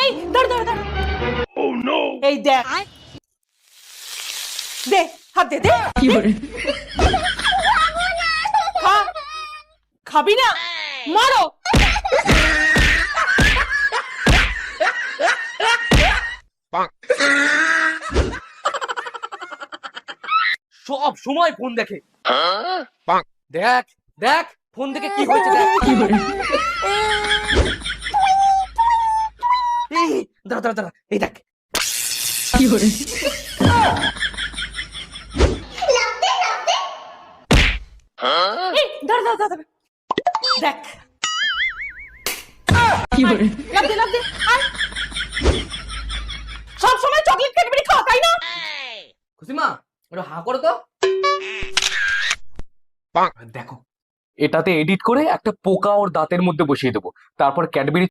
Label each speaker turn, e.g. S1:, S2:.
S1: এই ধর ধর ধর। এই দেখ, দে হাত দে দে। খা, খাবি না? মারো।
S2: সব সময় ফোন দেখে। দেখ দেখ ফোন দেখে কি হয়েছে দেখ। এই দাঁড়া দাঁড়া দাঁড়া, এই দেখ।
S1: এই ধর ধর ধর ধর। দেখ, লাভ দে লাভ দে। আয়। সব সময় চকলেট ক্যাডবেরি খাও তাই না?
S2: খুশিমা একটু হা করো তো। দেখো, এটাতে এডিট করে একটা পোকা ওর দাঁতের মধ্যে বসিয়ে দেবো, তারপর ক্যাডবেরি